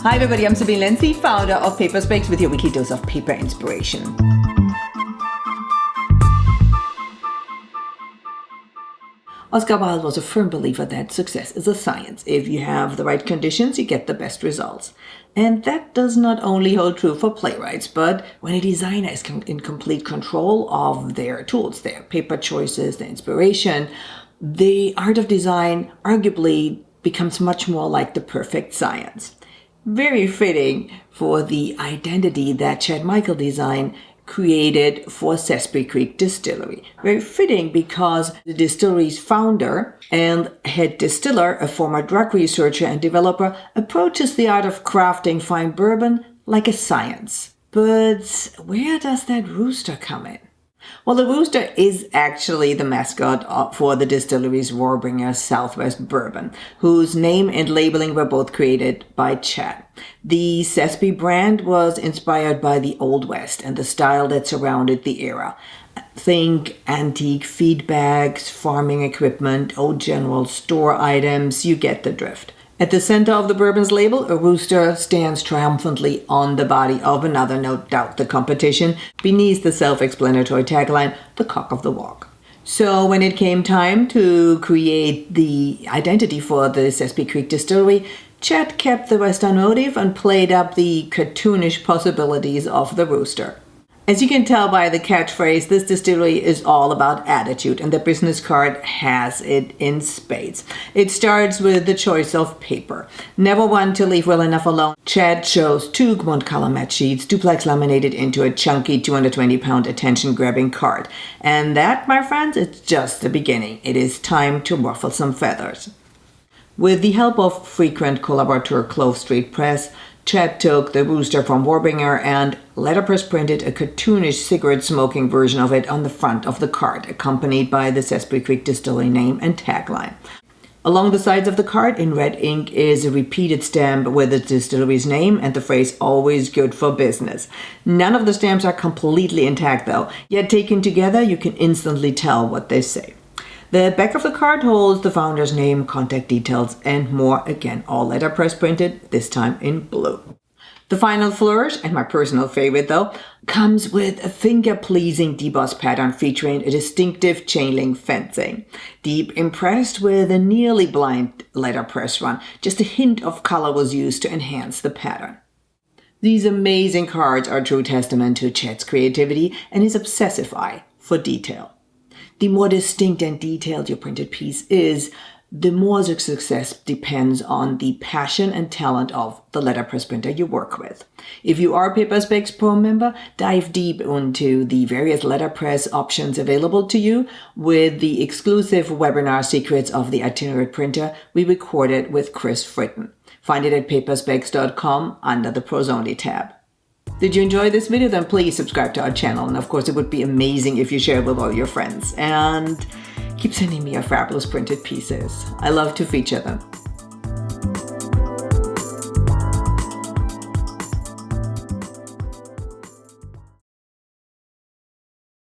Hi everybody, I'm Sabine Lindsay, founder of Paper Specs, with your weekly dose of paper inspiration. Oscar Wilde was a firm believer that success is a science. If you have the right conditions, you get the best results. And that does not only hold true for playwrights, but when a designer is in complete control of their tools, their paper choices, their inspiration, the art of design arguably becomes much more like the perfect science. Very fitting for the identity that Chad Michael Design created for Sespe Creek Distillery. Very fitting because the distillery's founder and head distiller, a former drug researcher and developer, approaches the art of crafting fine bourbon like a science. But where does that rooster come in? Well, the rooster is actually the mascot for the distillery's Warbringer Southwest bourbon, whose name and labeling were both created by Chad. The Sespe brand was inspired by the Old West and the style that surrounded the era. Think antique feed bags, farming equipment, old general store items, you get the drift. At the center of the bourbon's label, a rooster stands triumphantly on the body of another, no doubt the competition, beneath the self-explanatory tagline, the cock of the walk. So when it came time to create the identity for the Sespe Creek Distillery, Chad kept the Western motif and played up the cartoonish possibilities of the rooster. As you can tell by the catchphrase, this distillery is all about attitude, and the business card has it in spades. It starts with the choice of paper. Never one to leave well enough alone, Chad chose 2 Gmund color matte sheets, duplex laminated into a chunky 220-pound attention-grabbing card. And that, my friends, is just the beginning. It is time to ruffle some feathers. With the help of frequent collaborator Clove Street Press, Chad took the rooster from Warbringer and letterpress printed a cartoonish cigarette-smoking version of it on the front of the card, accompanied by the Sespe Creek Distillery name and tagline. Along the sides of the card, in red ink, is a repeated stamp with the distillery's name and the phrase, "always good for business." None of the stamps are completely intact though, yet taken together you can instantly tell what they say. The back of the card holds the founder's name, contact details, and more, again, all letterpress printed, this time in blue. The final flourish, and my personal favorite though, comes with a finger-pleasing deboss pattern featuring a distinctive chain-link fencing. Deep impressed with a nearly blind letterpress run, just a hint of color was used to enhance the pattern. These amazing cards are a true testament to Chad's creativity and his obsessive eye for detail. The more distinct and detailed your printed piece is, the more the success depends on the passion and talent of the letterpress printer you work with. If you are a Paper Specs Pro member, dive deep into the various letterpress options available to you with the exclusive webinar Secrets of the Itinerant Printer we recorded with Chris Fritton. Find it at paperspecs.com under the Pros Only tab. Did you enjoy this video? Then please subscribe to our channel. And of course, it would be amazing if you share it with all your friends. And keep sending me your fabulous printed pieces. I love to feature them.